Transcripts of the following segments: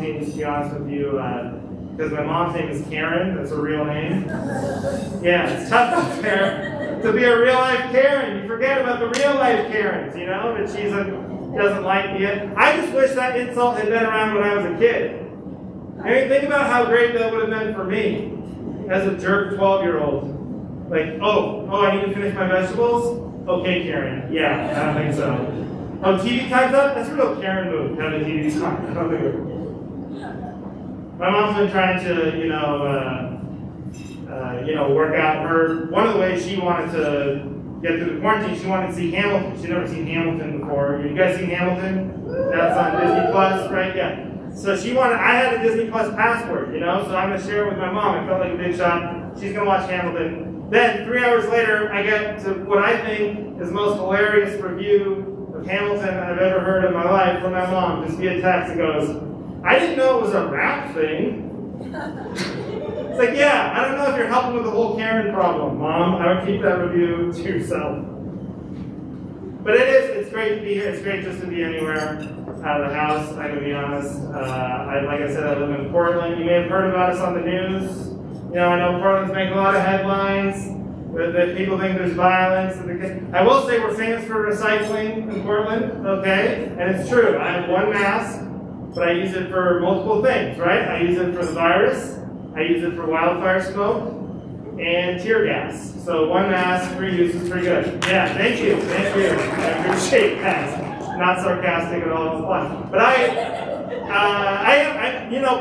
teams, to be honest with you, because my mom's name is Karen. That's her real name. Yeah, it's tough out there to be a real life Karen. You forget about the real life Karens, you know, but she doesn't like me. I just wish that insult had been around when I was a kid. I mean, think about how great that would have been for me as a jerk 12-year-old. Like, oh, I need to finish my vegetables? Okay, Karen. Yeah, I don't think so. Oh, TV time's up? That's a real Karen move, have the TV time. I don't think it. My mom's been trying to, work out one of the ways she wanted to get through the quarantine, she wanted to see Hamilton. She'd never seen Hamilton before. You guys seen Hamilton? That's on Disney Plus, right? Yeah. So I had a Disney Plus password, so I'm going to share it with my mom. I felt like a big shot. She's going to watch Hamilton. Then, 3 hours later, I get to what I think is the most hilarious review of Hamilton I've ever heard in my life from my mom, just via text. It goes, I didn't know it was a rap thing. It's like, yeah, I don't know if you're helping with the whole Karen problem, Mom. I would keep that review to yourself. But it's great to be here. It's great just to be anywhere out of the house, I'm going to be honest. Like I said, I live in Portland. You may have heard about us on the news. I know Portland's making a lot of headlines. That people think there's violence. I will say we're famous for recycling in Portland, okay? And it's true. I have one mask, but I use it for multiple things, right? I use it for the virus. I use it for wildfire smoke and tear gas. So one mask, 3 use is pretty good. Yeah, thank you. I appreciate that. Not sarcastic at all. But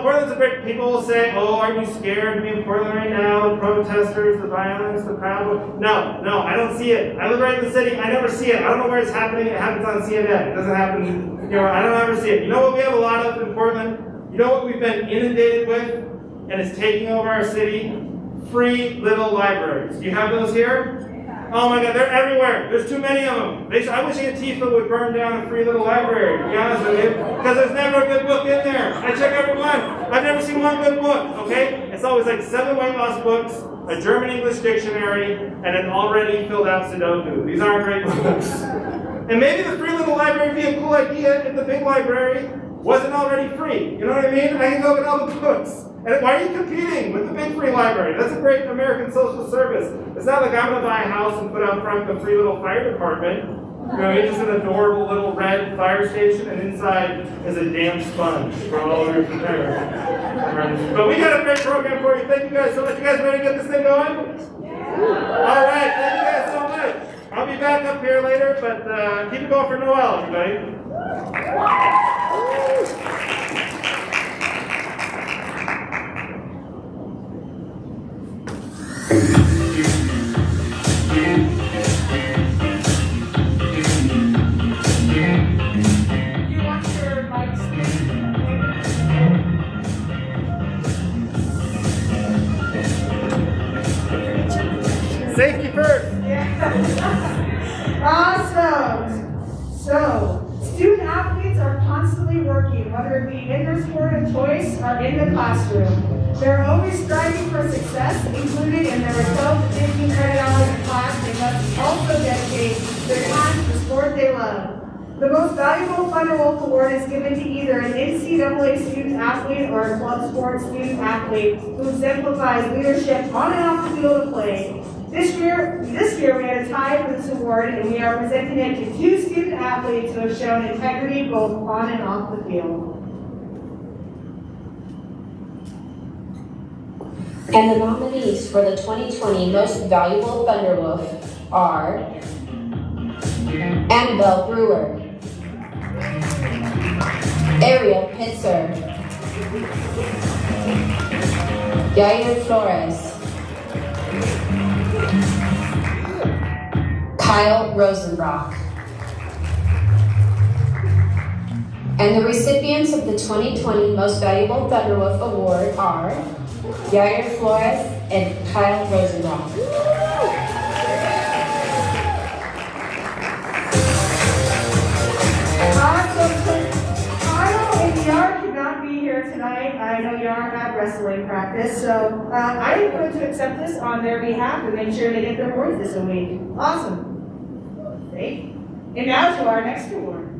Portland's a great. People will say, "Oh, aren't you scared to be in Portland right now? The protesters, the violence, the crowd." No, I don't see it. I live right in the city. I never see it. I don't know where it's happening. It happens on CNN. It doesn't happen. I don't ever see it. You know what we have a lot of in Portland? You know what we've been inundated with, and it's taking over our city? Free little libraries. Do you have those here? Oh my God, they're everywhere. There's too many of them. I wish Antifa would burn down a free little library, to be honest with you, because there's never a good book in there. I check every one. I've never seen one good book, okay? It's always like 7 weight loss books, a German-English dictionary, and an already filled out Sudoku. These aren't great books. And maybe the free little library would be a cool idea if the big library wasn't already free. You know what I mean? I can go get all the books. And why are you competing with the big free library? That's a great American social service. It's not like I'm going to buy a house and put out front the free little fire department. It's just an adorable little red fire station, and inside is a damn sponge for all of your fire. But we got a great program for you. Thank you guys so much. You guys ready to get this thing going? Yeah. All right. Thank you guys so much. I'll be back up here later, but keep it going for Noel, everybody. Safety first. Yeah. Awesome. So, student athletes are constantly working, whether it be in their sport of choice or in the classroom. They're always striving for success, included in their 12 to 15 credit hours in class. They must also dedicate their time to the sport they love. The most valuable Thunderwolf Award is given to either an NCAA student athlete or a club sports student athlete who exemplifies leadership on and off the field of play. This year we had a tie for this award, and we are presenting it to 2 student athletes who have shown integrity both on and off the field. And the nominees for the 2020 Most Valuable Thunderwolf are Annabelle Brewer, Ariel Pitzer, Yair Flores, Kyle Rosenbrock. And the recipients of the 2020 Most Valuable Thunderwolf Award are Yair Flores and Kyle Rosenbrock. Kyle and Yar could not be here tonight. I know Yar had wrestling practice, so I am going to accept this on their behalf and make sure they get their awards this week. Awesome. Great. And now to our next award.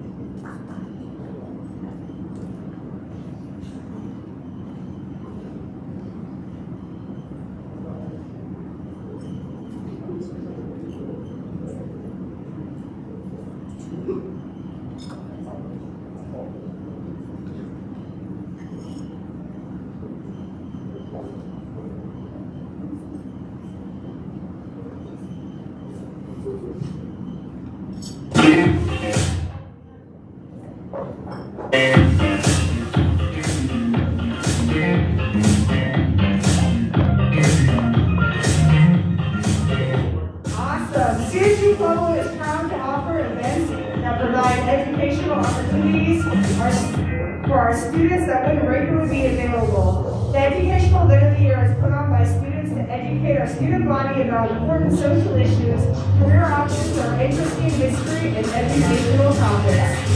regularly available. The Educational Event of the Year is put on by students to educate our student body about important social issues, career options, or interesting history and educational topics.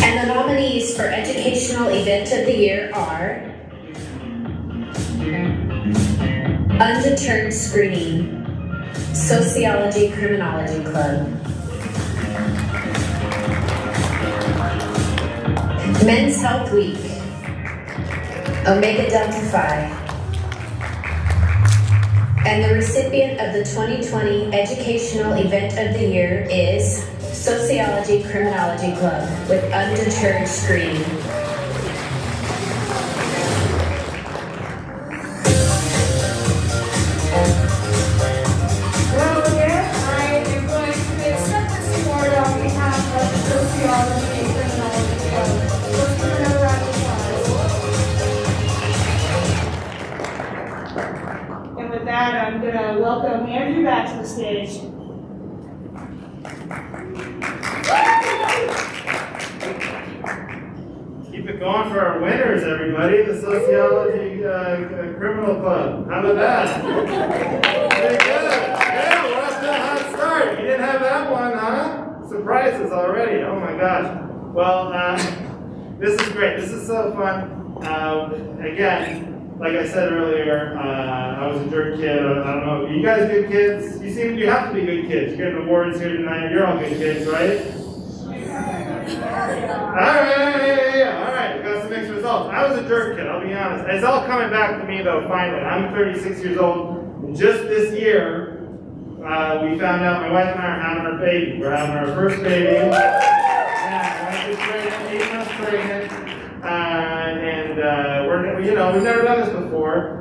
And the nominees for Educational Event of the Year are Undeterred Screening, Sociology Criminology Club, Men's Health Week, Omega Delta Phi. And the recipient of the 2020 Educational Event of the Year is Sociology Criminology Club with Undeterred Screening. Well, again, I am going to accept this award on behalf of the Sociology and Criminology Club. Let's give another round of applause. And with that, I'm going to welcome Andrew back to the stage. Keep it going for our winners, everybody. The Sociology Criminal Club. How about that? Very good. Yeah, we're off to a hot start. You didn't have that one, huh? Surprises already. Oh my gosh. Well, this is great. This is so fun. Again, like I said earlier, I was a jerk kid. I don't know. Are you guys good kids? You have to be good kids. You're getting awards here tonight. You're all good kids, right? Alright, we got some mixed results. I was a jerk kid, I'll be honest. It's all coming back to me though, finally. I'm 36 years old, and just this year, we found out my wife and I are having our baby. We're having our first baby. Yeah, my wife is pregnant, 8 months pregnant. We've never done this before.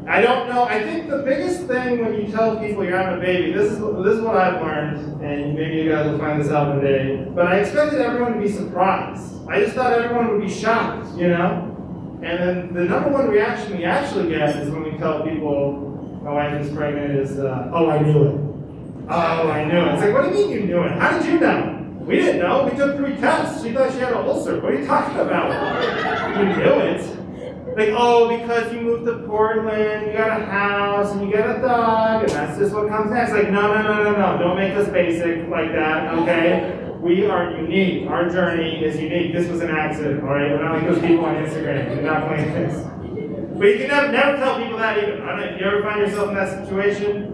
I don't know. I think the biggest thing when you tell people you're having a baby, this is what I've learned, and maybe you guys will find this out one day, but I expected everyone to be surprised. I just thought everyone would be shocked, you know? And then the number one reaction we actually get is when we tell people my wife is pregnant is, oh, I knew it. Oh, I knew it. It's like, what do you mean you knew it? How did you know? We didn't know. We took 3 tests. She thought she had an ulcer. What are you talking about? You knew it. Like, oh, because you moved to Portland, you got a house, and you got a dog, and that's just what comes next. Like, no. Don't make us basic like that, okay? We are unique. Our journey is unique. This was an accident, all right? We're not like those people on Instagram. We're not playing this. But you can never tell people that either. I don't know if you ever find yourself in that situation,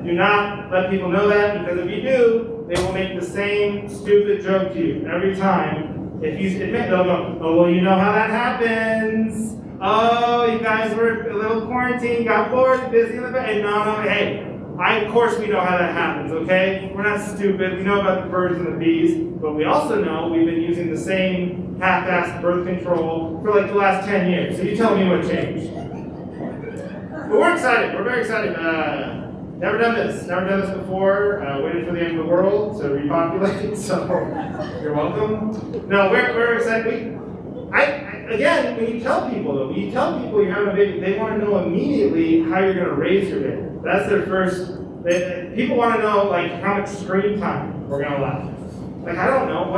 do not let people know that, because if you do, they will make the same stupid joke to you every time. If you admit, they'll go, oh, well, you know how that happens. Oh, you guys were a little quarantined, got bored, busy in the bed. No, hey, of course we know how that happens, okay? We're not stupid. We know about the birds and the bees, but we also know we've been using the same half-assed birth control for like the last 10 years. So you tell me what changed. But we're excited. We're very excited. Never done this before. Waited for the end of the world to repopulate, so you're welcome. No, we're excited. Again, when you tell people you're having a baby, they want to know immediately how you're going to raise your baby. That's their first. People want to know like how much screen time we're going to allow. Like, I don't know.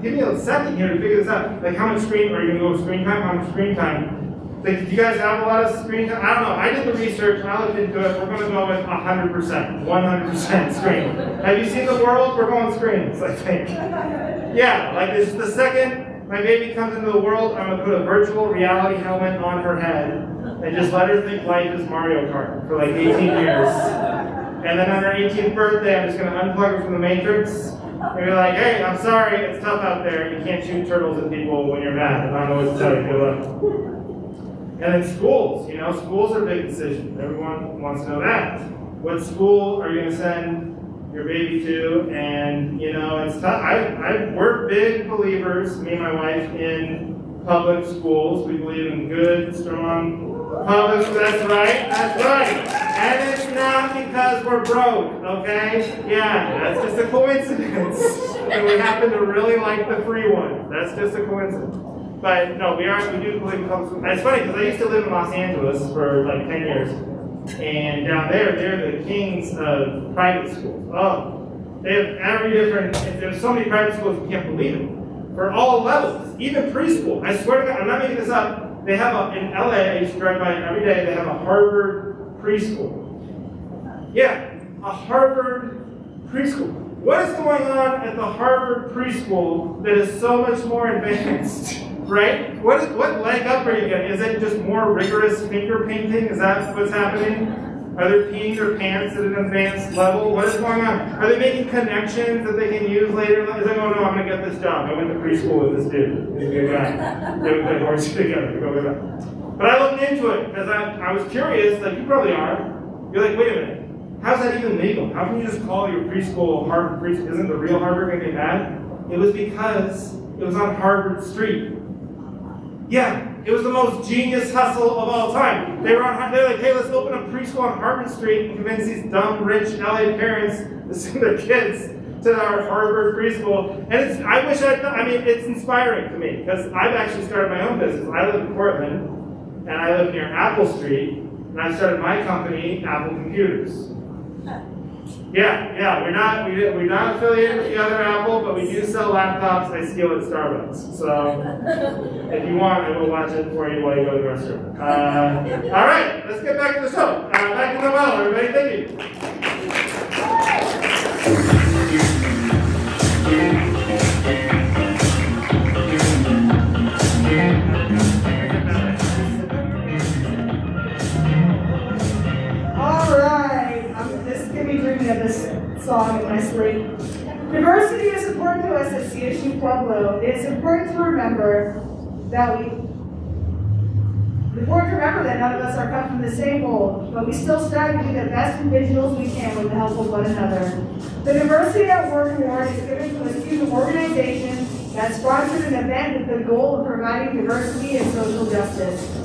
Give me a second here to figure this out. Like, how much screen are you going to go with screen time? How much screen time? Like, do you guys have a lot of screen time? I don't know. I did the research. I looked into it. We're going to go with 100%. 100% screen. Have you seen The World? We're going screens, I think. Yeah, like it's the second my baby comes into the world, I'm going to put a virtual reality helmet on her head and just let her think life is Mario Kart for like 18 years. And then on her 18th birthday, I'm just going to unplug her from the Matrix and be like, hey, I'm sorry, it's tough out there. You can't shoot turtles at people when you're mad. I don't know what to tell you. Good luck. And then schools, schools are a big decision. Everyone wants to know that. What school are you going to send your baby to? And, it's tough. We're big believers, me and my wife, in public schools. We believe in good, strong public, that's right. And it's not because we're broke, okay? Yeah, that's just a coincidence. And we happen to really like the free one. That's just a coincidence. But no, we do believe in public schools. It's funny because I used to live in Los Angeles for like 10 years. And down there, they're the kings of private schools. Oh, They have every different, there's so many private schools, you can't believe it. For all levels, even preschool. I swear to God, I'm not making this up. They have in LA, I used to drive by every day, they have a Harvard preschool. Yeah, a Harvard preschool. What is going on at the Harvard preschool that is so much more advanced, right? What leg up are you getting? Is it just more rigorous finger painting? Is that what's happening? Are they peeing their pants at an advanced level? What is going on? Are they making connections that they can use later? Is like, oh no, I'm going to get this job. I went to preschool with this dude. He's a good guy. They would play horse together. Go with that. But I looked into it because I was curious, like you probably are. You're like, wait a minute. How's that even legal? How can you just call your preschool Harvard preschool? Isn't the real Harvard going to get mad? It was because it was on Harvard Street. Yeah, it was the most genius hustle of all time. They're like, hey, let's open a preschool on Harvard Street and convince these dumb, rich LA parents to send their kids to our Harvard preschool. And it's inspiring to me because I've actually started my own business. I live in Portland and I live near Apple Street and I started my company, Apple Computers. Yeah, we're not affiliated with the other Apple, but we do sell laptops I steal at Starbucks. So if you want, I will watch it for you while you go to the restroom. All right, let's get back to the show. Back to Noel, everybody, thank All right, this is going to be dreaming of this song in my sleep. Diversity is important to us at CSU Pueblo. It is important to remember that none of us are cut from the same mold, but we still strive to be the best individuals we can with the help of one another. The Diversity at Work Award is given to a student organization that sponsored an event with the goal of providing diversity and social justice.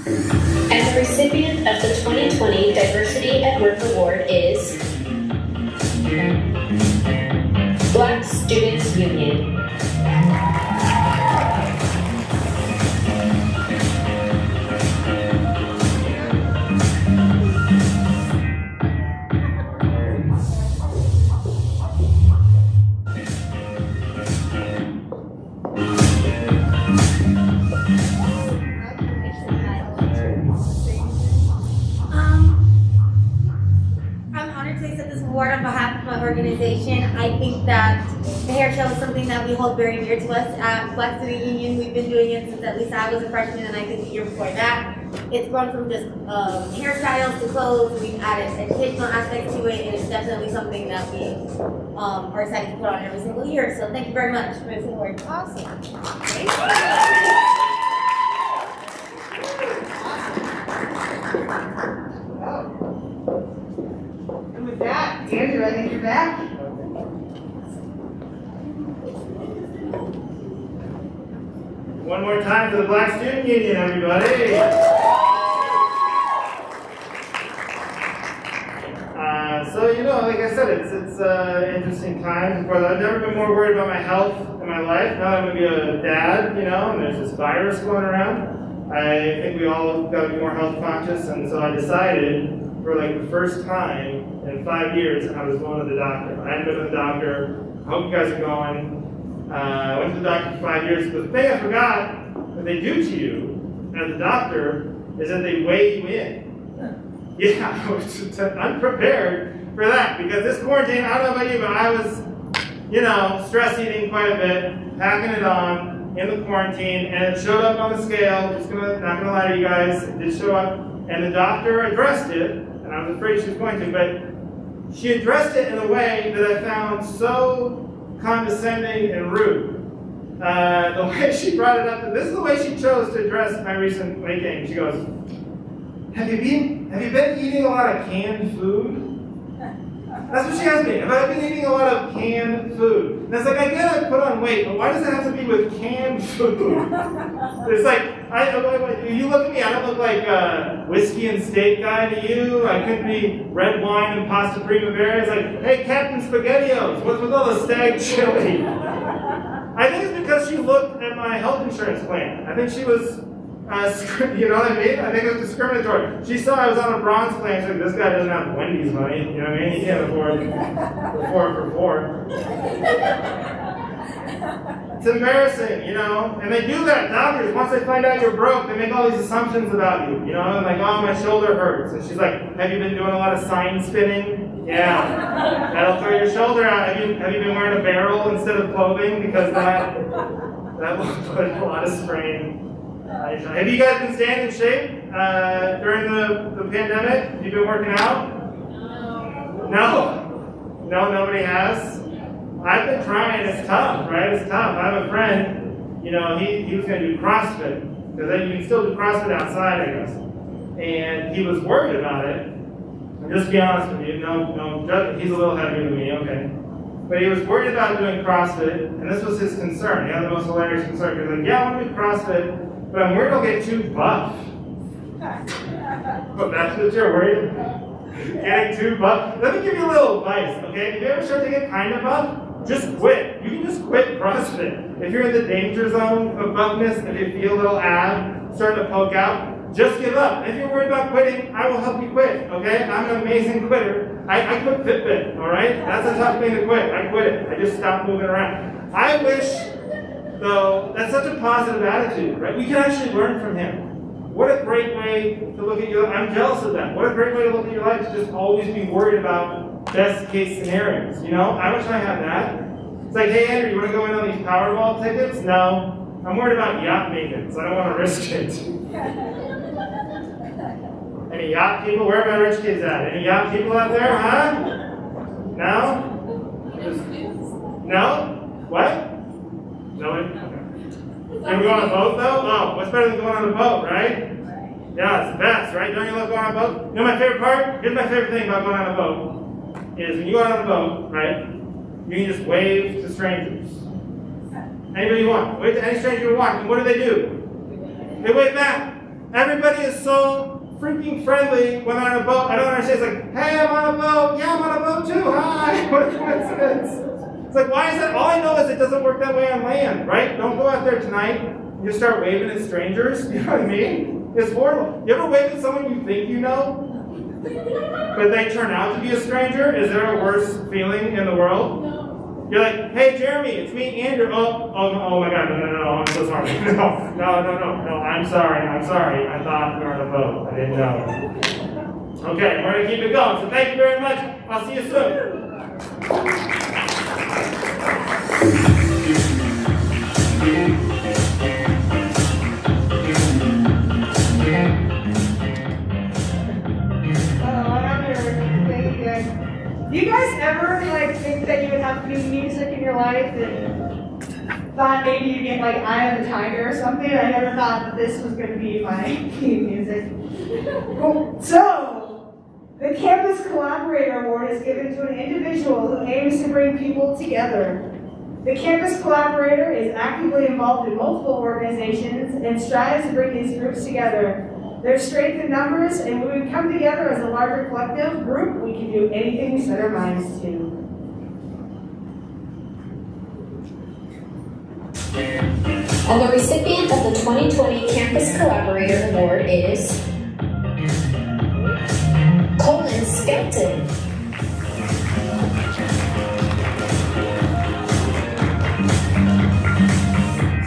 And the recipient of the 2020 Diversity at Work Award is Black Students Union. On behalf of my organization, I think that the hair show is something that we hold very dear to us at Black Student Union. We've been doing it since at least I was a freshman, and I think the year before that. It's grown from just hairstyles to clothes. We've added educational aspects to it, and it's definitely something that we are excited to put on every single year. So thank you very much for this award. Awesome. With that, Andrew, I think you're back. One more time for the Black Student Union, everybody. So, like I said, it's an interesting time. I've never been more worried about my health in my life. Now that I'm going to be a dad, and there's this virus going around. I think we all got to be more health conscious, and so I decided for like the first time in 5 years, I was going to the doctor. I hadn't been to the doctor. I hope you guys are going. I went to the doctor for 5 years. But the thing I forgot, what they do to you as a doctor is that they weigh you in. Yeah, I was unprepared for that because this quarantine, I don't know about you, but I was, stress eating quite a bit, packing it on in the quarantine, and it showed up on the scale. Not gonna lie to you guys, it did show up, and the doctor addressed it, and I was afraid she was going to, but she addressed it in a way that I found so condescending and rude. The way she brought it up, this is the way she chose to address my recent weight gain. She goes, have you been eating a lot of canned food? That's what she asked me. Have I been eating a lot of canned food? And it's like, I get I put on weight, but why does it have to be with canned food? It's like, you look at me, I don't look like whiskey and steak guy to you. I couldn't be red wine and pasta primavera. It's like, hey, Captain SpaghettiOs, what's with all the stag chili? I think it's because she looked at my health insurance plan. I think she was You know what I mean? I think it was discriminatory. She saw I was on a bronze plane. She's like, this guy doesn't have Wendy's money. You know what I mean? He can't afford the 4 for 4. It's embarrassing, you know? And they do that. Doctors, once they find out you're broke, they make all these assumptions about you. You know? And like, oh, my shoulder hurts. And she's like, have you been doing a lot of sign spinning? Yeah. That'll throw your shoulder out. Have you been wearing a barrel instead of clothing? Because that will put a lot of strain. Have you guys been staying in shape during the pandemic? Have you been working out? No? No, nobody has? I've been trying. It's tough, right? It's tough. I have a friend, you know, he was going to do CrossFit. Because you can still do CrossFit outside, I guess. And he was worried about it. And just to be honest with you, no, he's a little heavier than me, okay. But he was worried about doing CrossFit, and this was his concern. He had the most hilarious concern. He was like, yeah, I want to do CrossFit, but I'm worried I'll get too buff. But that's what you're worried about? Getting too buff? Let me give you a little advice, okay? If you ever start to get kind of buff, just quit. You can just quit CrossFit. If you're in the danger zone of buffness, if you feel a little ab starting to poke out, just give up. If you're worried about quitting, I will help you quit, okay? I'm an amazing quitter. I quit Fitbit, all right? That's a tough thing to quit. I quit it. I just stopped moving around. I wish, though, that's such a positive attitude, right? We can actually learn from him. What a great way to look at your life. I'm jealous of that. What a great way to look at your life, to just always be worried about best case scenarios, you know? I wish I had that. It's like, hey, Andrew, you want to go in on these Powerball tickets? No. I'm worried about yacht maintenance. I don't want to risk it. Any yacht people? Where are my rich kids at? Any yacht people out there, huh? No? No? What? No? Okay. Can we go on a boat, though? Oh, what's better than going on a boat, right? Yeah, it's the best, right? Don't you love going on a boat? You know my favorite part? Here's my favorite thing about going on a boat. Is when you go on a boat, right? You can just wave to strangers. Anybody you want. Wave to any stranger you want. And what do? They wave back. Everybody is so freaking friendly when they're on a boat. I don't understand. It's like, hey, I'm on a boat. Yeah, I'm on a boat too. Hi. What a coincidence. It's like, why is that? All I know is it doesn't work that way on land, right? Don't go out there tonight and just start waving at strangers. You know what I mean? It's horrible. You ever wave at someone you think you know, but they turn out to be a stranger? Is there a worse feeling in the world? No. You're like, hey, Jeremy, it's me, Andrew. Oh my God, no, I'm so sorry. No, I'm sorry. I thought we were on a boat. I didn't know. Okay, we're going to keep it going. So thank you very much. I'll see you soon. Do you guys ever think that you would have theme music in your life and thought maybe you'd get like Eye of the Tiger or something? I never thought that this was going to be my theme music. So, the Campus Collaborator Award is given to an individual who aims to bring people together. The Campus Collaborator is actively involved in multiple organizations and strives to bring these groups together. There's strength in numbers, and when we come together as a larger collective group, we can do anything we set our minds to. And the recipient of the 2020 Campus Collaborator Award is Colin Skelton.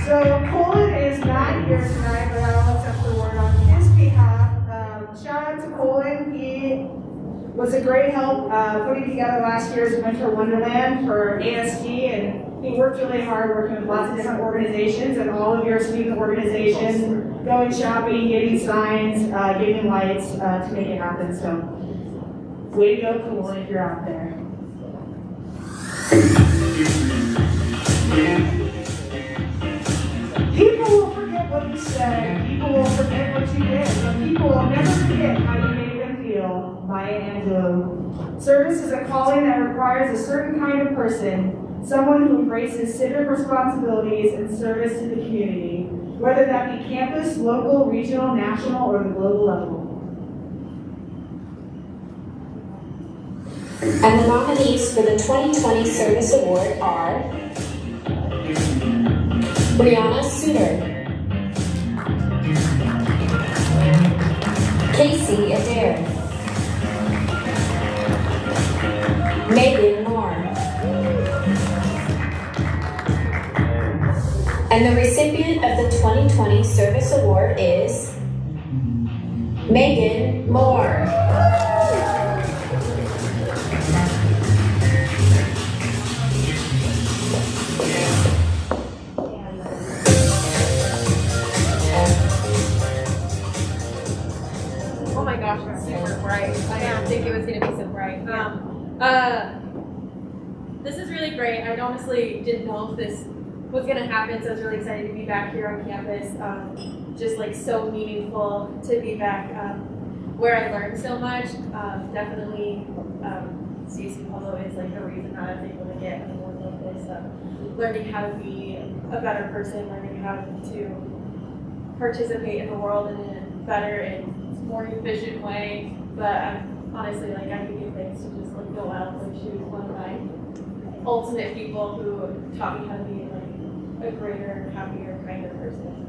So Colin is not here tonight, but I'll accept the award on his behalf. Shout out to Colin. He was a great help putting together last year's Winter Wonderland for ASD, and he worked really hard working with lots of different organizations, and all of your student organizations, going shopping, getting signs, getting lights to make it happen. So, way to go, Colin, if you're out there. People will forget what you said, people will forget what you did, but people will never forget how you made them feel. Maya Angelou. Service is a calling that requires a certain kind of person, someone who embraces civic responsibilities and service to the community, whether that be campus, local, regional, national, or the global level. And the nominees for the 2020 Service Award are Brianna Suter, Casey Adair. Megan Moore. And the recipient of the 2020 Service Award is Megan Moore. Oh my gosh, it's super bright. I didn't think it was going to be so bright. This is really great. I honestly didn't know if this was going to happen, so I was really excited to be back here on campus. Just like so meaningful to be back where I learned so much. Definitely, CSU Pueblo is like the reason that I was able to get an award like this. Learning how to be a better person, learning how to participate in the world in a better and more efficient way. But honestly, like I can give thanks to just like go out. Like she was one of my ultimate people who taught me how to be like a greater, happier, kinder person.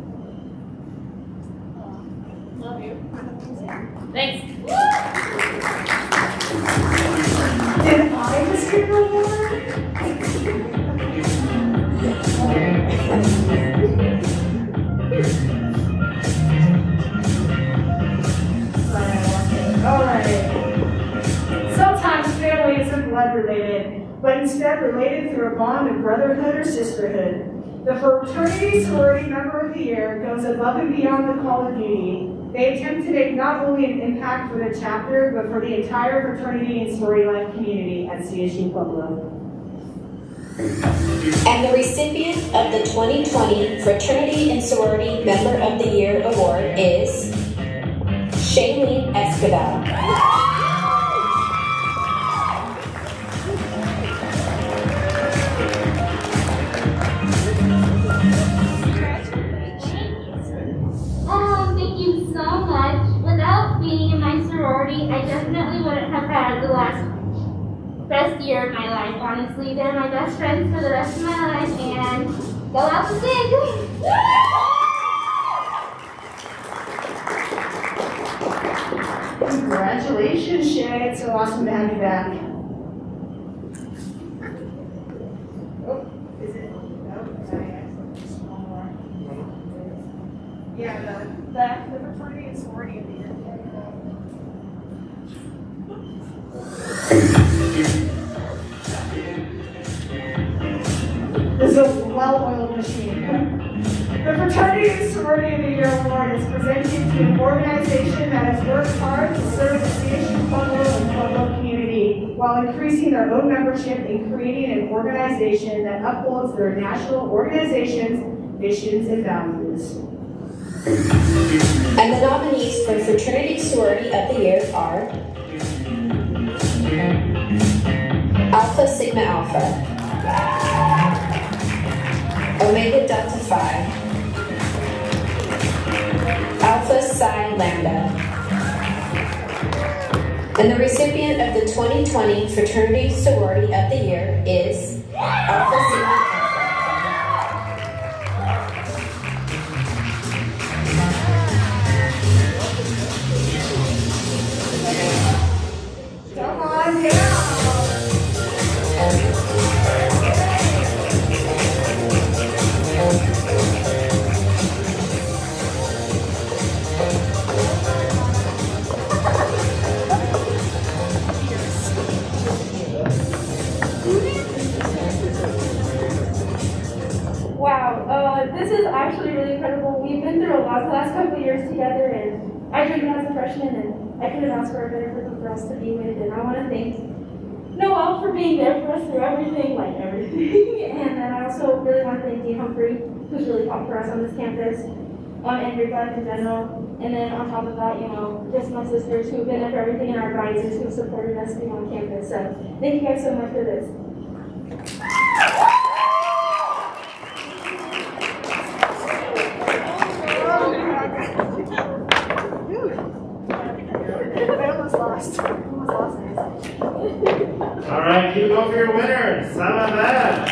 Love you. Thanks. Did I just get an award? Alright. Sometimes family isn't blood related, but instead related through a bond of brotherhood or sisterhood. The fraternity sorority member of the year goes above and beyond the call of duty. They attempt to make not only an impact for the chapter, but for the entire fraternity and sorority life community at CSU Pueblo. And the recipient of the 2020 Fraternity and Sorority Member of the Year Award is Shailene Escobar. Thank you so much. Without being in my sorority, I definitely wouldn't have had the best year of my life, honestly. They're my best friends for the rest of my life, and go out to sing! Congratulations, Shay. It's so awesome to have you back. Oh, is it? No, sorry, one more. Yeah, the fraternity and sorority of the year. This is a well-oiled machine. The Fraternity and Sorority of the Year Award is presented to an organization that has worked hard to serve the CSU Pueblo and Pueblo community while increasing their own membership and creating an organization that upholds their national organization's missions and values. And the nominees for Fraternity Sorority of the Year are Alpha Sigma Alpha, Omega Delta Phi, Alpha Psi Lambda. And the recipient of the 2020 Fraternity Sorority of the Year is Alpha Sigma Alpha. Come on down. Wow, this is actually really incredible. We've been through a lot the last couple of years together, and I joined as a freshman, and I couldn't ask for a better group for us to be with. And I want to thank Noel for being there for us through everything, and then I also really want to thank Dean Humphrey, who's really fought for us on this campus, and your guys in general. And then on top of that, just my sisters who've been there for everything, and our advisors who've supported us being on campus. So thank you guys so much for this. All right, keep going for your winners. How about that?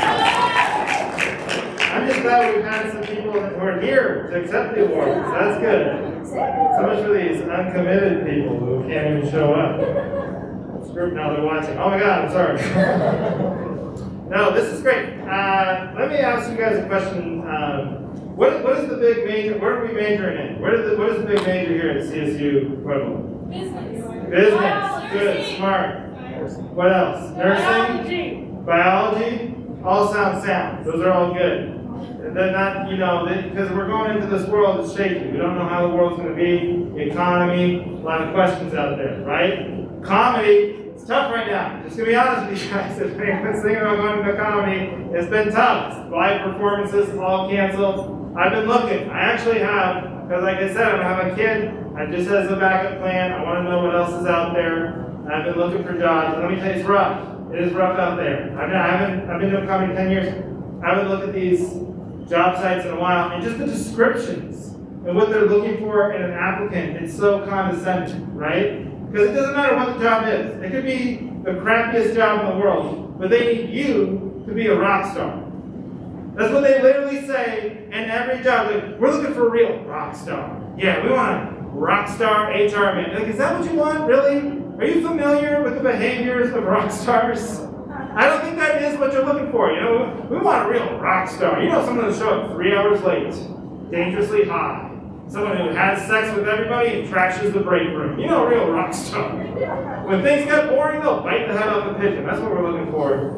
I'm just glad we've had some people people who are here to accept the awards. That's good. So much for these uncommitted people who can't even show up. This group now they're watching. Oh my God, I'm sorry. No, this is great. Let me ask you guys a question. What is the big major? What are we majoring in? What is the big major here at CSU Pueblo? Business. Good. Smart. What else? Nursing. Biology. All sound. Those are all good. They're not, because we're going into this world that's shaky. We don't know how the world's going to be. The economy. A lot of questions out there, right? Comedy. It's tough right now. Just gonna be honest with you guys. If anyone's thinking about going into comedy, it's been tough. Live performances all canceled. I've been looking. I actually have, because like I said, I'm gonna have a kid. I just as a backup plan. I want to know what else is out there. I've been looking for jobs. And let me tell you, it's rough. It is rough out there. I've been doing comedy 10 years. I haven't looked at these job sites in a while, and just the descriptions and what they're looking for in an applicant. It's so condescending, right? Because it doesn't matter what the job is. It could be the crappiest job in the world, but they need you to be a rock star. That's what they literally say in every job. Like, we're looking for a real rock star. Yeah, we want a rock star HR man. Like, is that what you want, really? Are you familiar with the behaviors of rock stars? I don't think that is what you're looking for. We want a real rock star. Someone who'll show up 3 hours late, dangerously high. Someone who has sex with everybody and trashes the break room. A real rock star. When things get boring, they'll bite the head off a pigeon. That's what we're looking for.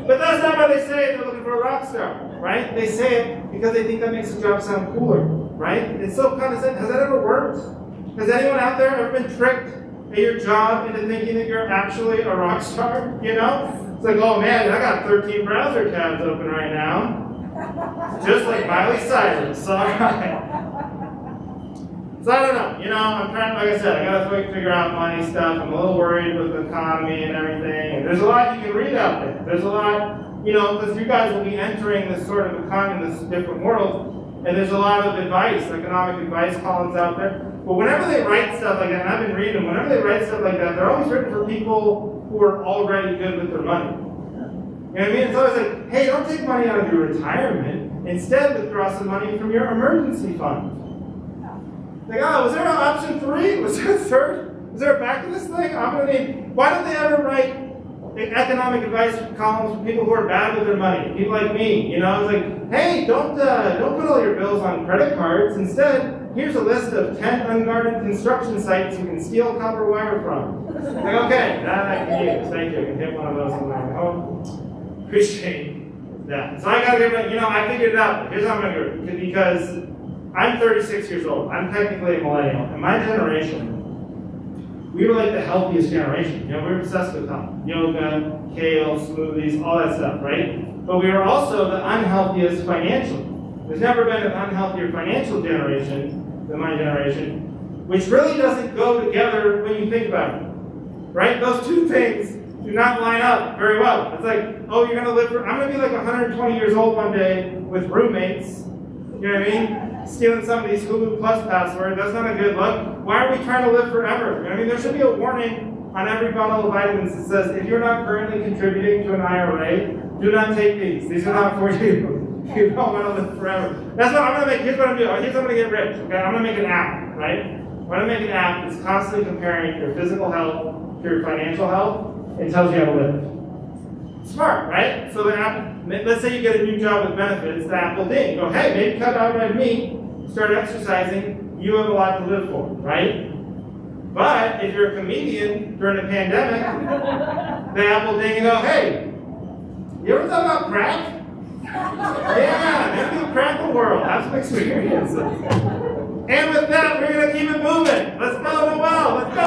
But that's not why they say they're looking for a rock star, right? They say it because they think that makes the job sound cooler, right? It's so condescending. Has that ever worked? Has anyone out there ever been tricked at your job into thinking that you're actually a rock star? It's like, oh man, I got 13 browser tabs open right now. Just like Miley Cyrus. All right. So I don't know, I'm trying, like I said, I gotta figure out money stuff. I'm a little worried with the economy and everything. And there's a lot you can read out there. There's a lot, because you guys will be entering this sort of economy, this different world. And there's a lot of advice, economic advice columns out there. But whenever they write stuff like that, and I've been reading them, whenever they write stuff like that, they're always written for people who are already good with their money. You know what I mean? It's always like, hey, don't take money out of your retirement. Instead, withdraw some money from your emergency fund. Like, was there an option 3? Was there a 3rd? Was there a back to this thing? Why don't they ever write economic advice columns for people who are bad with their money? People like me, It's like, hey, don't put all your bills on credit cards. Instead, here's a list of 10 unguarded construction sites you can steal copper wire from. Like, okay, that I can use. Thank you. I can hit one of those on my home. Appreciate that. So I gotta get ready. I figured it out. Here's how I'm gonna do it. Because I'm 36 years old. I'm technically a millennial. And my generation, we were like the healthiest generation. We were obsessed with health. Yoga, kale, smoothies, all that stuff, right? But we were also the unhealthiest financially. There's never been an unhealthier financial generation than my generation, which really doesn't go together when you think about it, right? Those two things do not line up very well. It's like, oh, I'm gonna be like 120 years old one day with roommates, you know what I mean? Stealing somebody's Hulu Plus password, that's not a good look. Why are we trying to live forever? There should be a warning on every bottle of vitamins that says, if you're not currently contributing to an IRA, do not take these. These are not for you. You don't want to live forever. That's what I'm going to make. Here's what I'm doing. Here's how I'm going to get rich. Okay, I'm going to make an app, right? I'm going to make an app that's constantly comparing your physical health to your financial health and tells you how to live. Smart, right? So the app, let's say you get a new job with benefits, the app will ding. You go, hey, maybe cut out red meat, start exercising, you have a lot to live for, right? But if you're a comedian during a pandemic, the app will ding and go, hey, you ever thought about crack? Yeah, maybe you'll crack the world, have some experience. And with that, we're going to keep it moving. Let's go, Noel, let's go.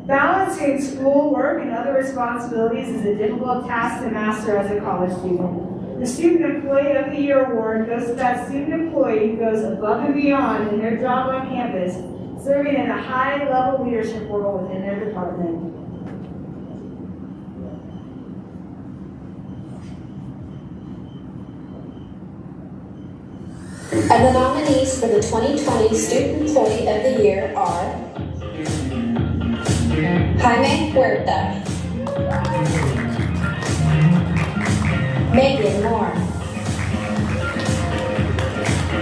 Balancing school, work, and other responsibilities is a difficult task to master as a college student. The Student Employee of the Year award goes to that student employee who goes above and beyond in their job on campus, serving in a high-level leadership role within their department. And the nominees for the 2020 Student Employee of the Year are Jaime Huerta, Megan Moore.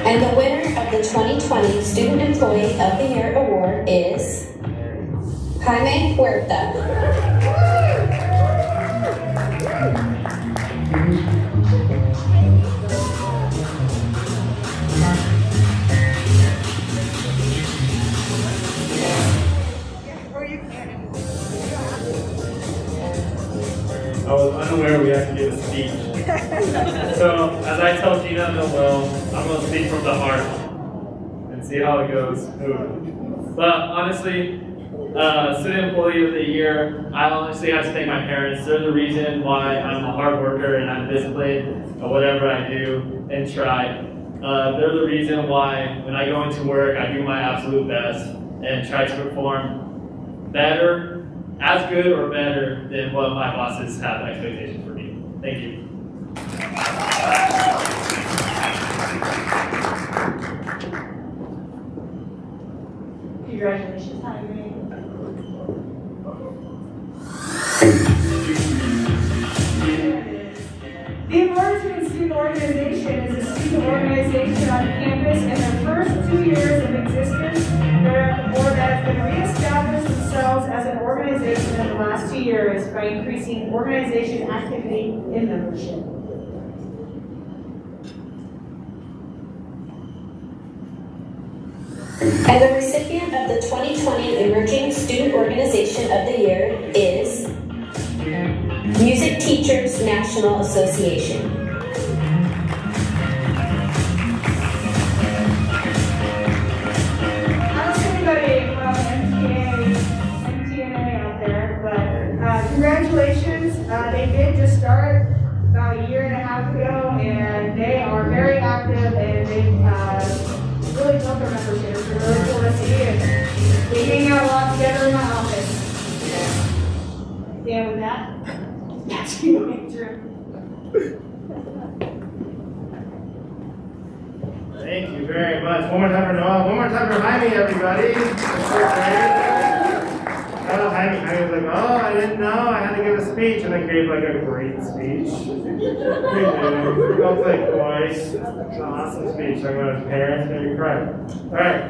And the winner of the 2020 Student Employee of the Year Award is Jaime Huerta. I was unaware we had to give a speech. So, as I tell Gina and Will, I'm going to speak from the heart and see how it goes. But honestly, Student Employee of the Year, I honestly have to thank my parents. They're the reason why I'm a hard worker and I'm disciplined at whatever I do and try. They're the reason why when I go into work, I do my absolute best and try to perform better, as good or better than what my bosses have expectations for me. Thank you. Congratulations, Jaime. The Emerging Student Organization is a student organization on campus in their first 2 years of existence, their board has been reestablished themselves as an organization in the last 2 years by increasing organization activity in membership. And the recipient of the 2020 Emerging Student Organization of the Year is Music Teachers National Association. I don't see anybody from MTNA out there, but congratulations. They did just start about a year and a half ago, and they are very active, and they've really built their membership. It's really cool to see, and we hang out a lot together in my office. Yeah, with that, back to you, Andrew. Thank you very much. One more time for Noah. One more time for Jaime, everybody. Oh, Jaime was like, oh, I didn't know. I had to give a speech. And then gave like a great speech. Don't think twice. It's an awesome speech. Talking about his parents, made me cry. All right.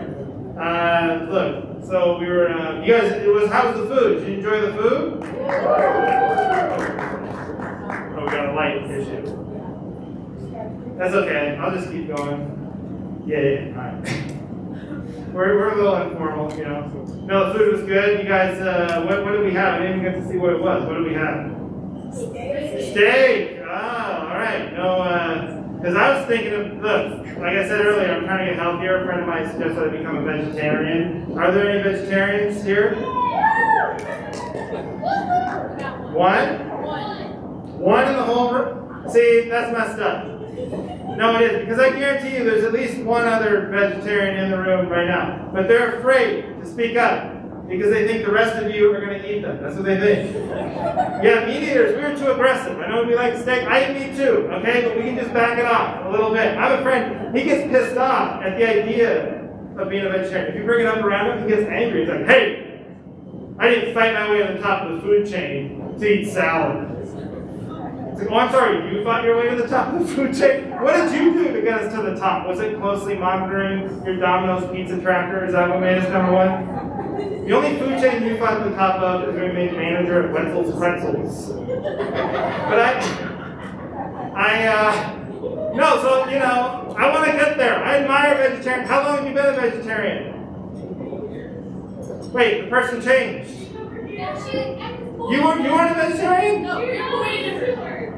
Look, so we were, you guys, how was the food? Did you enjoy the food? Oh, we got a light issue. That's okay. I'll just keep going. Yeah. All right. We're a little informal, you know. No, the food was good. You guys, what did we have? I didn't even get to see what it was. What did we have? Steak. Oh, all right. No, because I was thinking of, look, like I said earlier, I'm trying to get healthier. A friend of mine suggested I become a vegetarian. Are there any vegetarians here? One in the whole room? See, that's messed up. No, it is, because I guarantee you there's at least one other vegetarian in the room right now. But they're afraid to speak up because they think the rest of you are going to eat them. That's what they think. Yeah, meat eaters, we're too aggressive. I know we like steak. I eat meat too, okay? But we can just back it off a little bit. I have a friend, he gets pissed off at the idea of being a vegetarian. If you bring it up around him, he gets angry. He's like, hey, I didn't fight my way to the top of the food chain to eat salad. It's like, oh, I'm sorry, you fought your way to the top of the food chain? What did you do to get us to the top? Was it closely monitoring your Domino's pizza tracker? Is that what made us number one? The only food chain you fought to the top of is when we made manager at Wetzel's Pretzels. But no, so, you know, I want to get there. I admire vegetarian. How long have you been a vegetarian? Wait, the person changed. You weren't a vegetarian?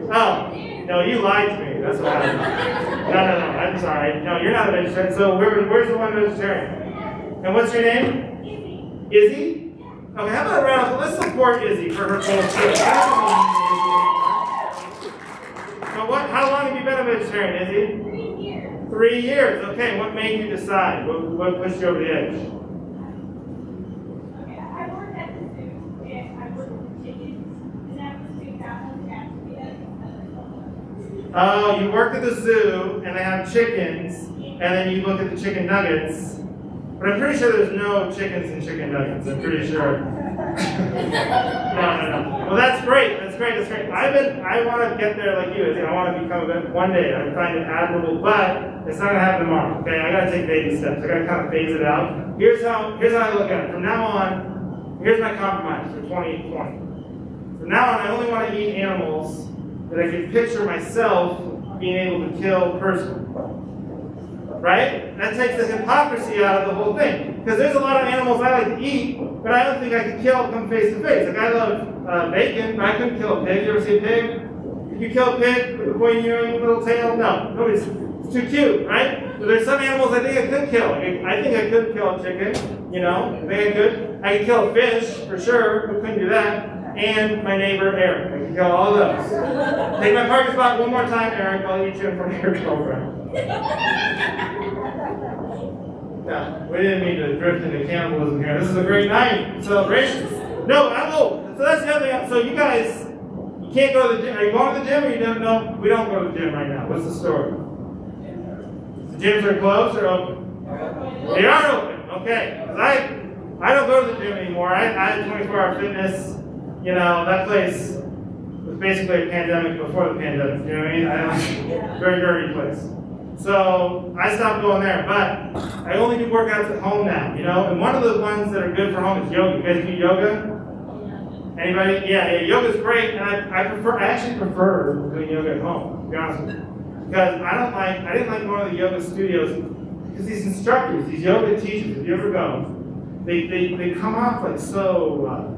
No, oh, no, you lied to me. That's what happened. No, I'm sorry. No, you're not a vegetarian. So where's the one vegetarian? And what's your name? Izzy? Okay, how about a round of applause? Let's support Izzy for her cold trip. So how long have you been a vegetarian, Izzy? 3 years. 3 years. Okay, what made you decide? What pushed you over the edge? Oh, you worked at the zoo and they have chickens and then you look at the chicken nuggets. But I'm pretty sure there's no chickens in chicken nuggets. I'm pretty sure. No. Well, that's great. That's great. That's great. I want to get there like you. I want to become a one day. I find it admirable, but it's not gonna happen tomorrow. Okay, I gotta take baby steps. I gotta kind of phase it out. Here's how I look at it. From now on, here's my compromise for 2020. From now on, I only want to eat animals that I can picture myself being able to kill personally. Right? That takes the hypocrisy out of the whole thing. Because there's a lot of animals I like to eat, but I don't think I could kill come face to face. Like I love bacon, but I couldn't kill a pig. You ever see a pig? Could you kill a pig with a pointy little tail? No. Nobody's. It's too cute, right? So there's some animals I think I could kill. I think I could kill a chicken. You know, I think I could. I could kill a fish for sure. Who couldn't do that? And my neighbor Eric. I could kill all those. Take my parking spot one more time, Eric. I'll eat you in front of your girlfriend. Yeah, we didn't mean to drift into cannibalism here. This is a great night. Celebrations. No, so that's the other thing. So you guys, you can't go to the gym. Are you going to the gym or you don't know? We don't go to the gym right now. What's the story? The gyms are closed or open? They are open. Okay. Because I don't go to the gym anymore. I had 24-hour fitness. You know, that place was basically a pandemic before the pandemic. You know what I mean? Very dirty place. So I stopped going there, but I only do workouts at home now, you know? And one of the ones that are good for home is yoga. You guys do yoga? Anybody? Yeah, yoga's great, and I actually prefer doing yoga at home, to be honest with you. Because I didn't like going to the yoga studios, because these instructors, these yoga teachers, if you ever go, they come off like so,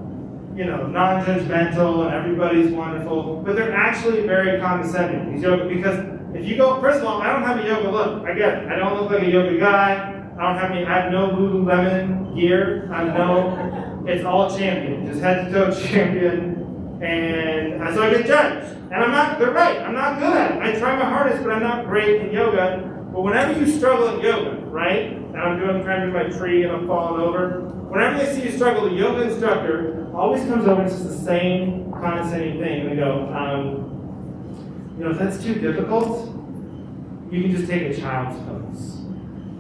you know, non-judgmental and everybody's wonderful, but they're actually very condescending, these yoga, because if you go, first of all, I don't have a yoga look. I get it. I don't look like a yoga guy. I have no Lululemon gear. It's all Champion, just head to toe Champion. And so I get judged. And they're right, I'm not good at it. I try my hardest, but I'm not great in yoga. But whenever you struggle in yoga, right? And I'm trying to do my tree and I'm falling over. Whenever they see you struggle, the yoga instructor always comes over and it's just the same condescending thing. They go, you know, if that's too difficult, you can just take a child's pose.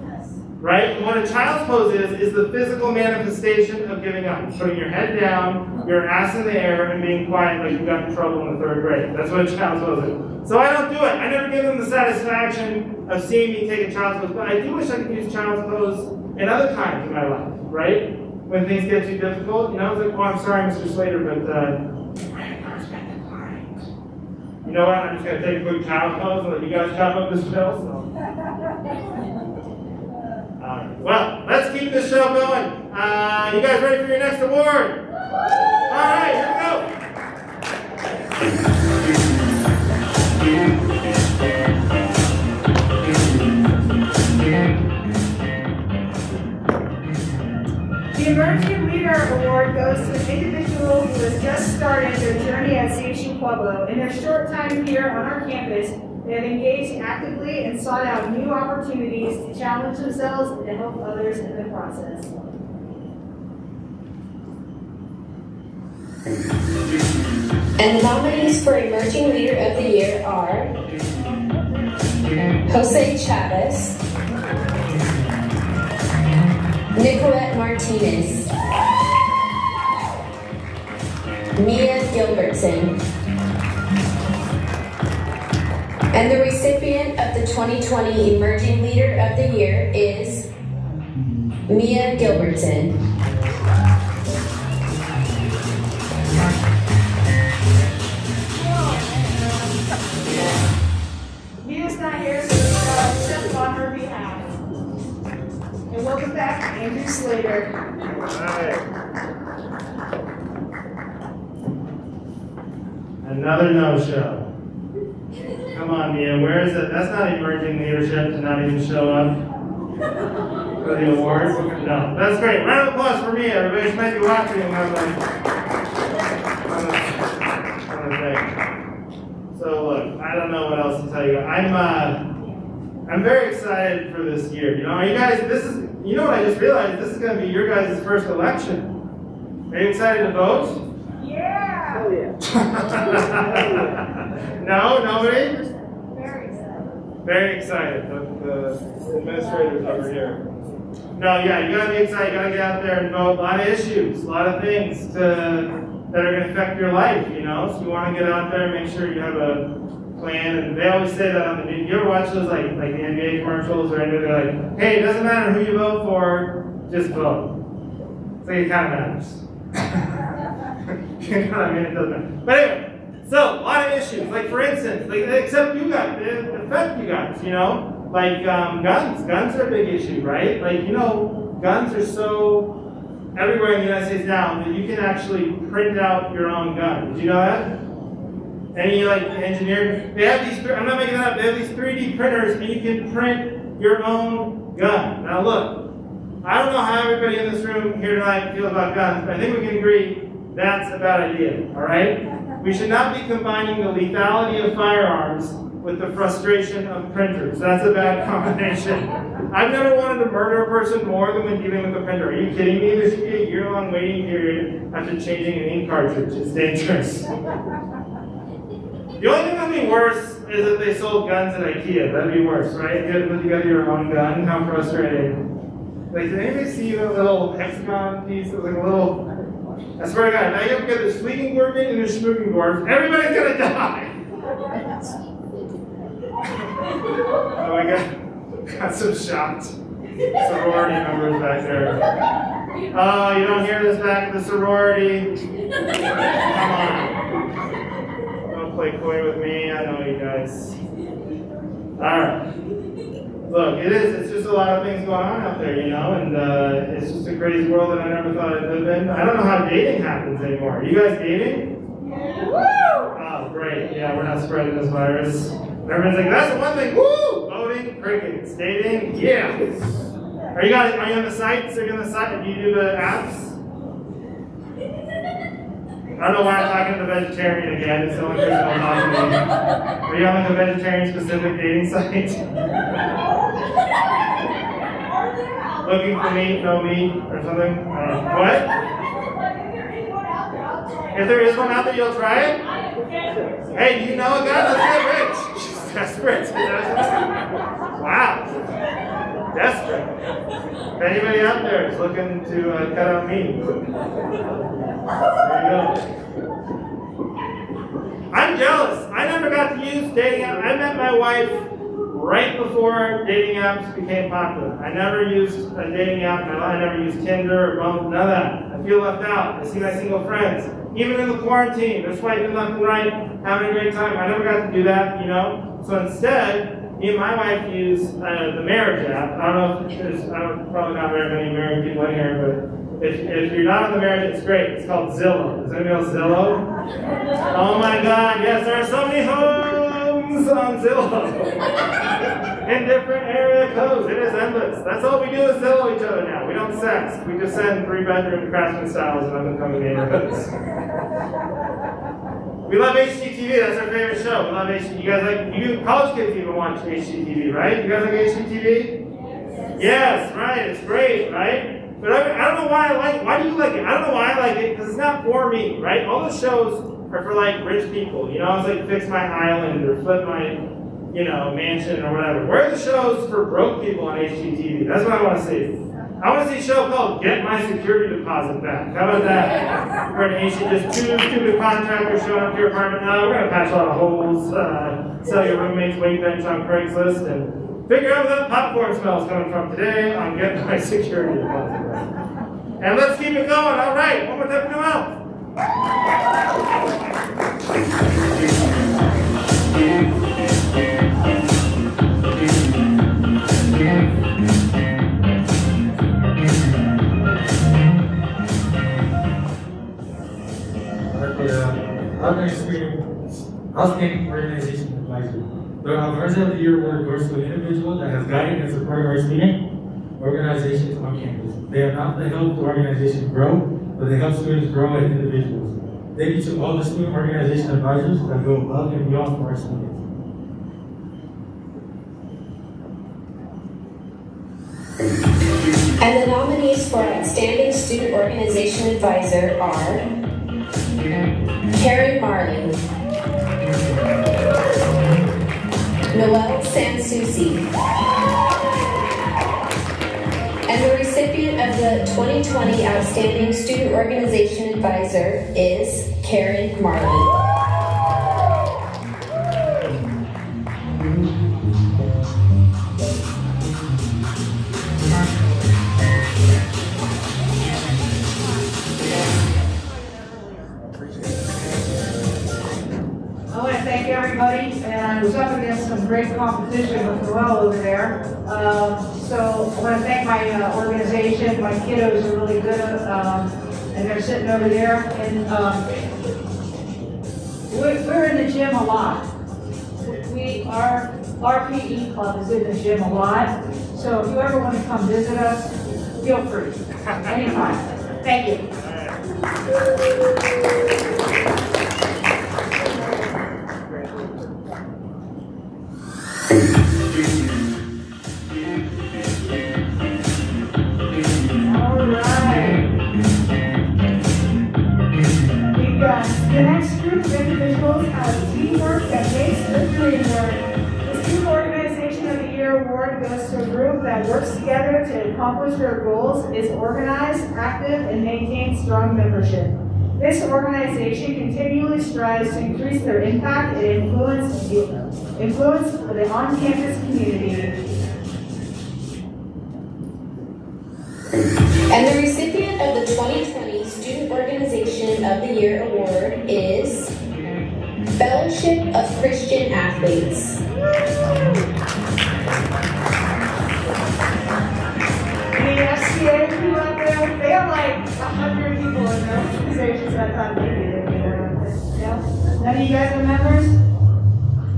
Yes. Right? And what a child's pose is the physical manifestation of giving up. Putting your head down, your ass in the air, and being quiet like you got in trouble in the 3rd grade. That's what a child's pose is. So I don't do it. I never give them the satisfaction of seeing me take a child's pose. But I do wish I could use child's pose in other times in my life, right? When things get too difficult. You know, it's like, oh, I'm sorry, Mr. Slater, but you know what? I'm just going to take a quick child pose and let you guys chop up this bill. So. Well, let's keep this show going. You guys ready for your next award? All right, here we go. The Emerging Leader Award goes to an individual who has just started their journey at CHU Pueblo. In their short time here on our campus, they have engaged actively and sought out new opportunities to challenge themselves and to help others in the process. And the nominees for Emerging Leader of the Year are Jose Chavez, Nicolette Martinez, Mia Gilbertson, and the recipient of the 2020 Emerging Leader of the Year is Mia Gilbertson. Mia's not here, so step on her behalf. And welcome back, Andrew Slater. All right. Another no-show. Come on, Mia, where is it? That's not emerging leadership to not even show up for the award. No, that's great. Round of applause for Mia. Everybody might be watching and have on the thing. So look, I don't know what else to tell you. I'm very excited for this year. You know, are you guys? You know what I just realized? This is going to be your guys' first election. Are you excited to vote? Yeah! Oh yeah. No, nobody? Very excited. Very excited. The administrators over here. No, yeah, you gotta be excited. You gotta get out there and vote. A lot of issues, a lot of things that are gonna affect your life, you know? So you wanna get out there and make sure you have a plan. And they always say that on the news. You ever watch those like the NBA commercials or anything? They're like, hey, it doesn't matter who you vote for, just vote. So it kind of matters. I mean, it doesn't matter. But anyway, so a lot of issues. Like for instance, like except you guys, they affect you guys, you know? Like guns. Guns are a big issue, right? Like, you know, guns are so everywhere in the United States now that you can actually print out your own gun. Did you know that? Any like engineer, they have these, I'm not making that up, they have these 3D printers and you can print your own gun. Now look, I don't know how everybody in this room here tonight feels about guns, but I think we can agree that's a bad idea, all right? We should not be combining the lethality of firearms with the frustration of printers. That's a bad combination. I've never wanted to murder a person more than when dealing with a printer. Are you kidding me? There should be a year-long waiting period after changing an ink cartridge. It's dangerous. The only thing that would be worse is if they sold guns at IKEA. That'd be worse, right? You had to put together your own gun. How frustrating. Like, did anybody see the little hexagon piece? It was like a little, I swear to God, now you have to get this Fliegenborgen and this Schmugenborg. Everybody's gonna die! Oh my God, got some shocked sorority members back there. Oh, you don't hear this back at the sorority? Come on. Don't play coy with me, I know you guys. Alright. Look, it's just a lot of things going on out there, you know, and it's just a crazy world that I never thought I'd live in. I don't know how dating happens anymore. Are you guys dating? Oh, great. Yeah, we're not spreading this virus. Everyone's like, that's the one thing. Woo! Voting, crickets, dating, yeah. Are you on the sites? Are you on the site? Do you do the apps? I don't know why I'm talking to the vegetarian again. It's the only person I'm talking to. Are you on like a vegetarian-specific dating site? Looking for meat, no meat, or something? What? If there is one out there, you'll try it? Hey, do you know a guy? Let's get rich. She's desperate. Wow. Desperate. If anybody out there is looking to cut out meat, there you go. I'm jealous. I never got to use dating apps. I met my wife right before dating apps became popular. I never used a dating app. I never used Tinder or Bumble, none of that. I feel left out. I see my single friends. Even in the quarantine, they're swiping left and right, having a great time. I never got to do that, you know? So instead, me and my wife use the marriage app. I don't know if there's, probably not very many married people in here, but if you're not on the marriage, it's great. It's called Zillow. Does anybody else Zillow? Oh my God, yes, there are so many homes on Zillow. In different area codes. It is endless. That's all we do is Zillow each other now. We don't sex. We just send 3-bedroom craftsman styles in up-and-coming neighborhoods. We love HGTV. That's our favorite show. We love HGTV. You guys like, you college kids even watch HGTV, right? You guys like HGTV? Yes, right. It's great, right? But I don't know why I like it. Why do you like it? I don't know why I like it, because it's not for me, right? All the shows are for like rich people. You know, it's like Fix My Island or Flip My, you know, Mansion or whatever. Where are the shows for broke people on HGTV? That's what I want to see. I want to see a show called Get My Security Deposit Back. How about that? Where an ancient, just two stupid contractors showing up to your apartment. No, we're going to patch a lot of holes, sell your roommate's weight bench on Craigslist, and figure out where that popcorn smell is coming from today on Get My Security Deposit Back. And let's keep it going. All right, one more time, come out. Outstanding Organization Advisor. The Advisor of the Year award goes to an individual that has guided and supported our student organizations on campus. They have not only helped the organization grow, but they help students grow as individuals. Thank you to all the student organization advisors that go above and beyond for our students. And the nominees for Outstanding Student Organization Advisor are Karen Marley, Noelle Sansusi. And the recipient of the 2020 Outstanding Student Organization Advisor is Karen Marley. I want to thank everybody, and I was up against some great competition with Noelle over there. So I want to thank my organization. My kiddos are really good, and they're sitting over there. And we're in the gym a lot. Our PE club is in the gym a lot. So if you ever want to come visit us, feel free, anytime. Thank you. The next group of individuals have teamwork that makes the dream work. The Student Organization of the Year award goes to a group that works together to accomplish their goals, is organized, active, and maintains strong membership. This organization continually strives to increase their impact and influence the on-campus community. And the recipient of the 2020 Student Organization of the Year Award is Fellowship of Christian Athletes. The FCA crew out there, they have like 100 people in their organizations. I thought maybe they'd be there. No? None of you guys are members?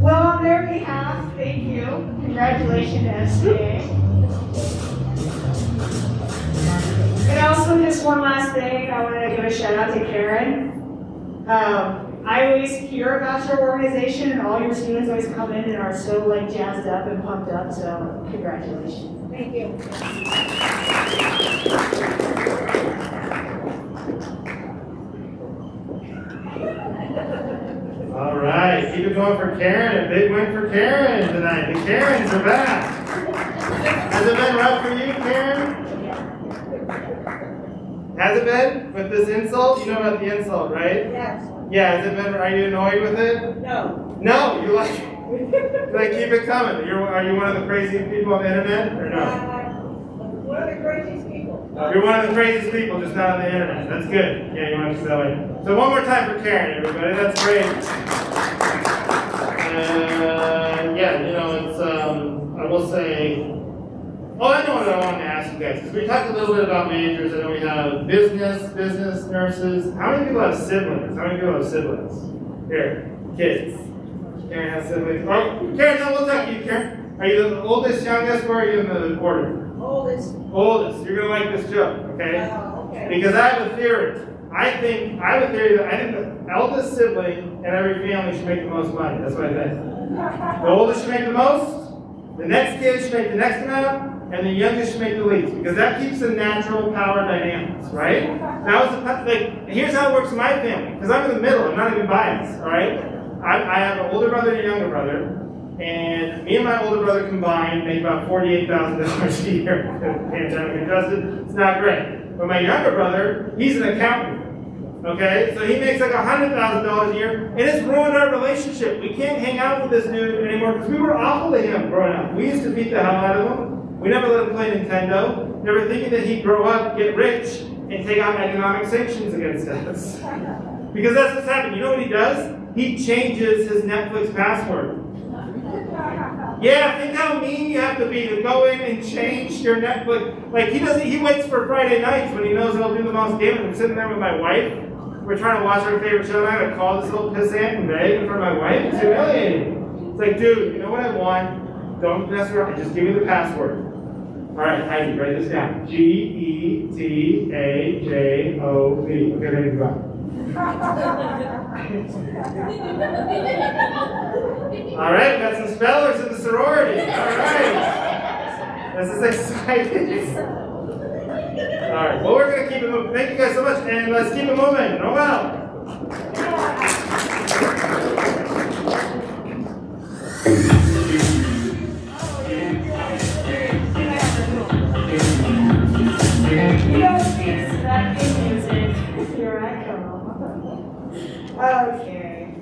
Well, on their behalf, thank you. Congratulations to FCA. And also, just one last thing, I want to give a shout out to Karen. I always hear about your organization, and all your students always come in and are so like jazzed up and pumped up. So, congratulations. Thank you. All right, keep it going for Karen. A big win for Karen tonight. The Karens are back. Has it been rough for you, Karen? Has it been with this insult? You know about the insult, right? Yes. Yeah, has it been? Are you annoyed with it? No. No, you like keep it coming. Are you one of the craziest people on the internet or no? One of the craziest people. You're one of the craziest people, just not on the internet. That's good. Yeah, you want to keep that way. So one more time for Karen, everybody. That's great. Yeah, you know, it's I will say. Oh, I know what I wanted to ask you guys. Because we talked a little bit about majors. I know we have business nurses. How many people have siblings? How many people have siblings? Here, kids. Karen has siblings. Oh, Karen, no, we'll talk to you, Karen. Are you the oldest, youngest, or are you in the order? Oldest. Oldest. You're gonna like this joke, okay? Okay. Because I have a theory. I think the eldest sibling in every family should make the most money. That's what I think. The oldest should make the most. The next kid should make the next amount. And the youngest should make the least, because that keeps the natural power dynamics, right? Here's how it works in my family, because I'm in the middle, I'm not even biased, all right? I have an older brother and a younger brother, and me and my older brother combined make about $48,000 a year, pandemic adjusted. It's not great. But my younger brother, he's an accountant, okay? So he makes like $100,000 a year, and it's ruined our relationship. We can't hang out with this dude anymore, because we were awful to him growing up. We used to beat the hell out of him. We never let him play Nintendo, never thinking that he'd grow up, get rich, and take out economic sanctions against us. Because that's what's happened. You know what he does? He changes his Netflix password. Yeah, think how mean you have to be to go in and change your Netflix. Like, he waits for Friday nights when he knows he'll do the most damage. I'm sitting there with my wife. We're trying to watch our favorite show, and I gotta call this little pissant and beg in front of my wife. It's humiliating. It's like, dude, you know what I want? Don't mess around. Just give me the password. All right, Heidi, write this down. Getajov. Okay, there you go. All right, we got some spellers in the sorority. All right. This is exciting. All right, well, we're going to keep it moving. Thank you guys so much, and let's keep it moving. Noelle. that theme music. Here I come. Okay,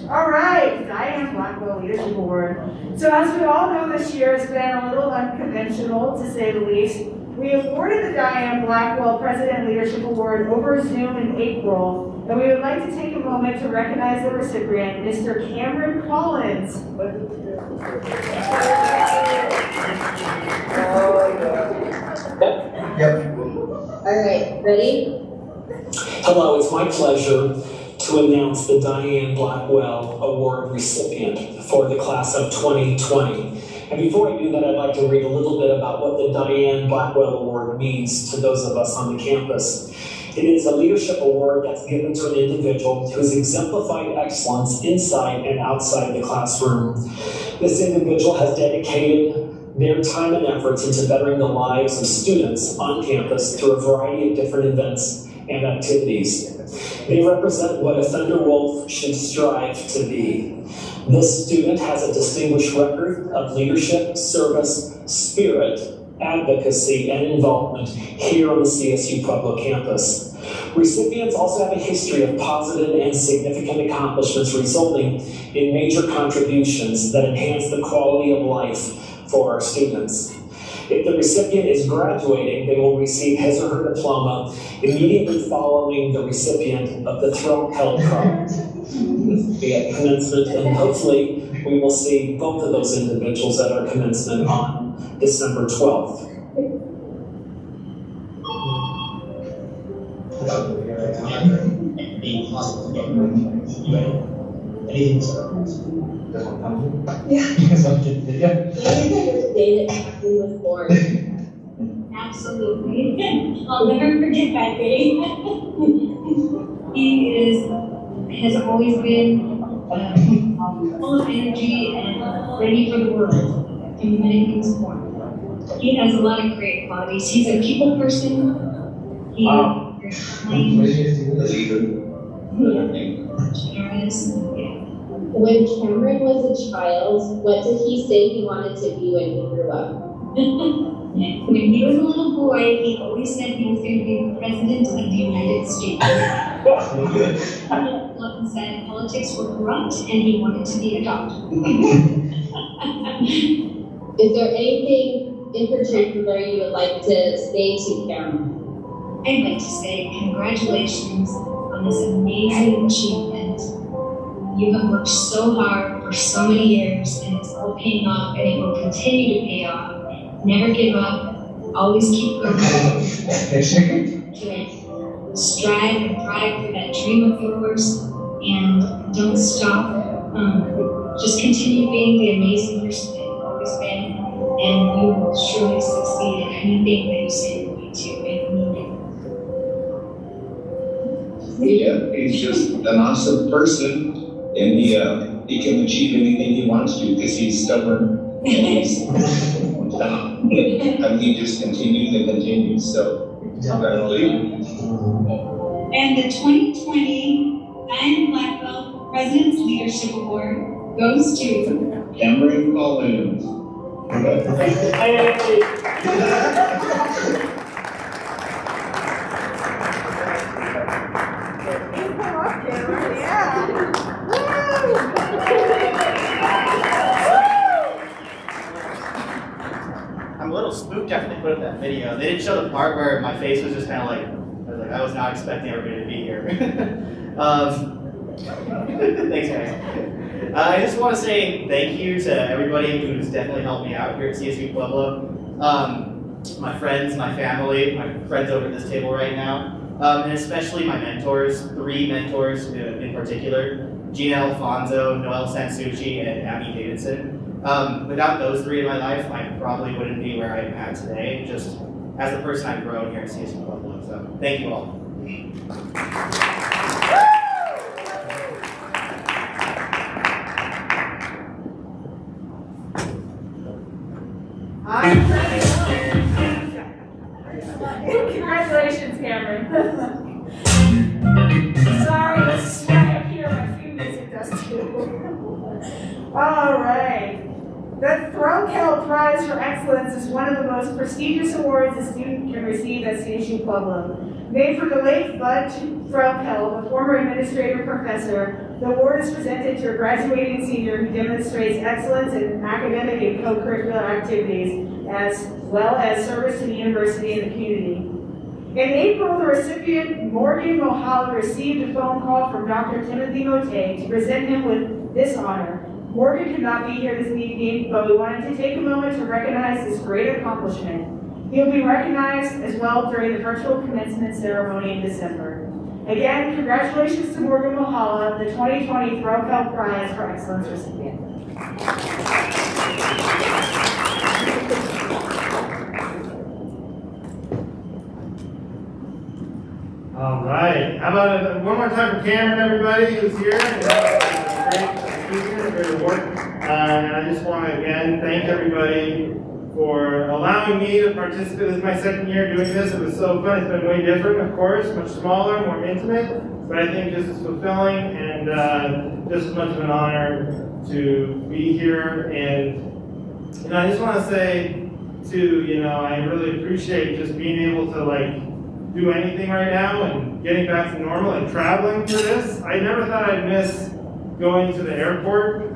all right, Diane Blackwell Leadership Award. So as we all know, this year has been a little unconventional, to say the least. We awarded the Diane Blackwell President Leadership Award over Zoom in April, and we would like to take a moment to recognize the recipient, Mr. Cameron Collins. Yep. All right, ready? Hello, it's my pleasure to announce the Diane Blackwell Award recipient for the class of 2020. And before I do that, I'd like to read a little bit about what the Diane Blackwell Award means to those of us on the campus. It is a leadership award that's given to an individual who has exemplified excellence inside and outside the classroom. This individual has dedicated their time and efforts into bettering the lives of students on campus through a variety of different events and activities. They represent what a Thunderwolf should strive to be. This student has a distinguished record of leadership, service, spirit, advocacy, and involvement here on the CSU Pueblo campus. Recipients also have a history of positive and significant accomplishments resulting in major contributions that enhance the quality of life for our students. If the recipient is graduating, they will receive his or her diploma immediately following the recipient of the throne-held crown. Be at commencement, and hopefully we will see both of those individuals at our commencement on December 12th. Absolutely. I'll never forget that day. He has always been full of energy and ready for the world in many things form. He has a lot of great qualities. He's a people person. He's generous. When Cameron was a child, what did he say he wanted to be when he grew up? When he was a little boy, he always said he was going to be the president of the United States. He looked up and said politics were corrupt and he wanted to be a doctor. Is there anything in particular you would like to say to Cameron? I'd like to say congratulations on this amazing achievement. You have worked so hard for so many years and it's all paying off and it will continue to pay off. Never give up, always keep going. Strive and thrive for that dream of yours and don't stop. Just continue being the amazing person that you've always been and you will surely succeed in anything that you say you're going to and mean it. Yeah, he's just an awesome person and he can achieve anything he wants to because he's stubborn and he's and he just continues and continues. So, and the 2020 Diane Blackwell President's Leadership Award goes to Cameron Collins. I'm a little spooked after they put up that video. They didn't show the part where my face was just kind of like, I was not expecting everybody to be here. Thanks, guys. I just want to say thank you to everybody who's definitely helped me out here at CSU Pueblo. My friends, my family, my friends over at this table right now, and especially my mentors, 3 mentors in particular, Gina Alfonso, Noelle Sansucci, and Abby Davidson. Without those 3 in my life, I probably wouldn't be where I'm at today, just as the person I've grown here at CSU Pueblo. So, thank you all. Congratulations, Cameron. Sorry, the sweat up here, my few music does too. All right. The Threlkel Prize for Excellence is one of the most prestigious awards a student can receive at CSU Pueblo. Named for the late Bud Threlkel, the former administrative professor, the award is presented to a graduating senior who demonstrates excellence in academic and co-curricular activities, as well as service to the university and the community. In April, the recipient, Morgan Mohala, received a phone call from Dr. Timothy Mote to present him with this honor. Morgan could not be here this evening, but we wanted to take a moment to recognize this great accomplishment. He will be recognized as well during the virtual commencement ceremony in December. Again, congratulations to Morgan Mohala, the 2020 Threlkel Prize for Excellence recipient. All right. How about one more time for Cameron, everybody who's here? Great speaker, great award. And I just want to again thank everybody for allowing me to participate. This is my second year doing this. It was so fun. It's been way different, of course, much smaller, more intimate, but I think just as fulfilling and just as much of an honor to be here. And I just want to say too, I really appreciate just being able to do anything right now and getting back to normal and traveling for this. I never thought I'd miss going to the airport,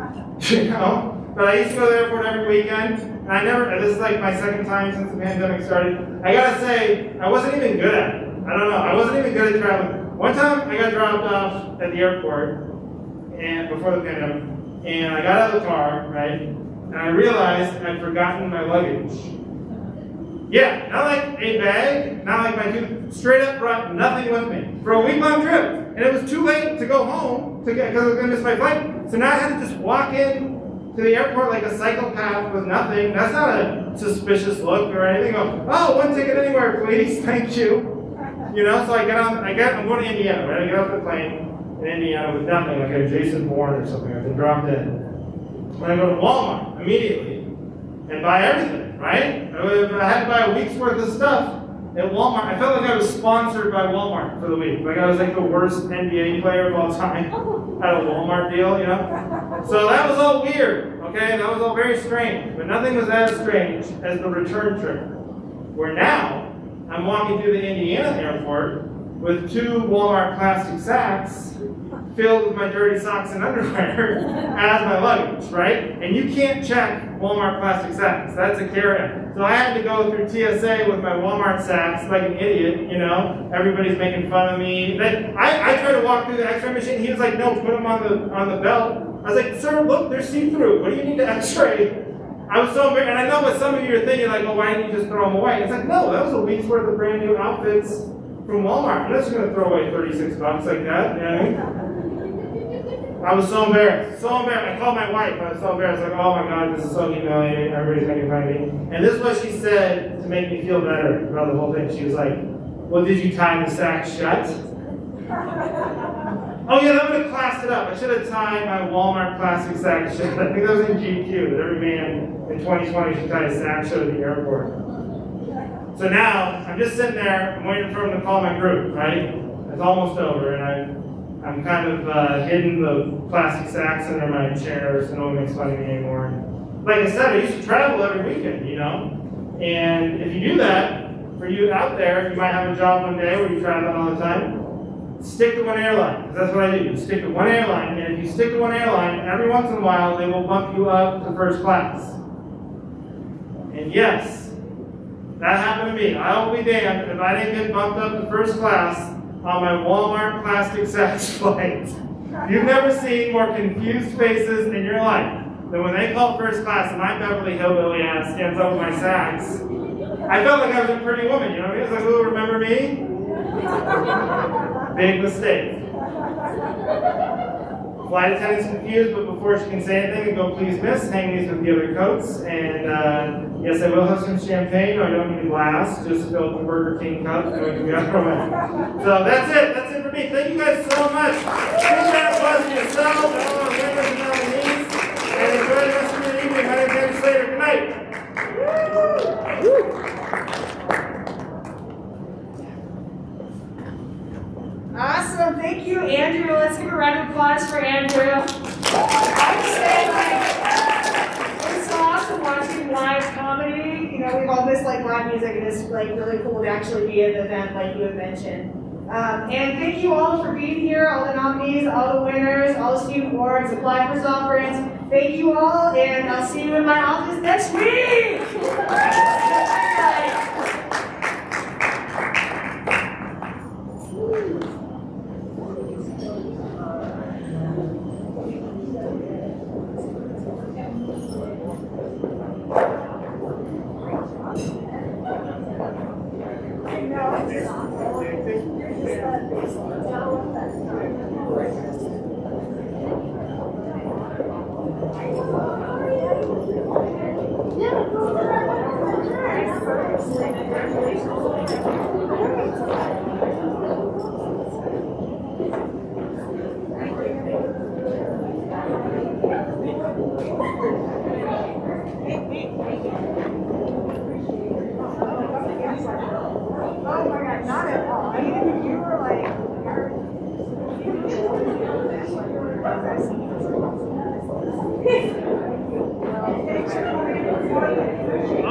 but I used to go to the airport every weekend. And this is like my second time since the pandemic started. I gotta say, I wasn't even good at it. I don't know, I wasn't even good at traveling. One time I got dropped off at the airport and before the pandemic, and I got out of the car, right? And I realized I'd forgotten my luggage. Yeah, not like a bag, not like my tooth, straight up brought nothing with me for a week-long trip. And it was too late to go home because I was gonna miss my flight. So now I had to just walk in to the airport like a psychopath with nothing. That's not a suspicious look or anything. Oh, one ticket anywhere, please, thank you. So I'm going to Indiana, right? I get off the plane in Indiana with nothing, like a Jason Bourne or something. I've been dropped in. When I go to Walmart immediately and buy everything, right? I had to buy a week's worth of stuff at Walmart. I felt like I was sponsored by Walmart for the week. Like I was like the worst NBA player of all time. Had a Walmart deal, So that was all weird, okay? That was all very strange. But nothing was as strange as the return trip. Where now, I'm walking through the Indiana airport with 2 Walmart plastic sacks filled with my dirty socks and underwear as my luggage, right? And you can't check Walmart plastic sacks. That's a carry-on. So I had to go through TSA with my Walmart sacks like an idiot, Everybody's making fun of me. I tried to walk through the x-ray machine. He was like, no, put them on the belt. I was like, sir, look, they're see-through. What do you need to x-ray? I was so embarrassed. And I know what some of you are thinking, like, why didn't you just throw them away? It's like, no, that was a week's worth of brand new outfits from Walmart. I'm not just going to throw away $36 like that, you know what I mean? I was so embarrassed, I called my wife, I was so embarrassed, like, oh my God, this is so humiliating, everybody's making fun of me. And this is what she said to make me feel better about the whole thing. She was like, well, did you tie the sack shut? Oh yeah, that would have classed it up. I should have tied my Walmart plastic sack shut. I think that was in GQ, that every man in 2020 should tie a sack shut at the airport. So now, I'm just sitting there, I'm waiting for him to call my group, right? It's almost over, and I'm kind of hidden the plastic sacks under my chair so no one makes fun of me anymore. Like I said, I used to travel every weekend, And if you do that, for you out there, you might have a job one day where you travel all the time. Stick to one airline, because that's what I do. You stick to one airline, and if you stick to one airline, every once in a while they will bump you up to first class. And yes, that happened to me. I will be damned if I didn't get bumped up to first class on my Walmart plastic sacks flight. You've never seen more confused faces in your life than when they call first class and my Beverly Hillbilly ass stands up with my sacks. I felt like I was a pretty woman, you know what I mean? It's like, who remember me? Big mistake. Flight attendant's confused, but before she can say anything, go, please miss, hang these with the other coats. And yes, I will have some champagne. No, I don't need a glass, just fill the Burger King cup and we can be on our way. So that's it for me. Thank you guys so much. Big round of applause to yourself and all our winners and nominees. And enjoy the rest of your evening. My name's Andy Slater. Good night. Awesome, thank you, Andrew. Let's give a round of applause for Andrew. I would say, this song awesome watching live comedy. You know, we've all missed like live music, and it's like really cool to actually be at the event, like you had mentioned. And thank you all for being here, all the nominees, all the winners, all the student awards, apply for offerings. Thank you all, and I'll see you in my office next week.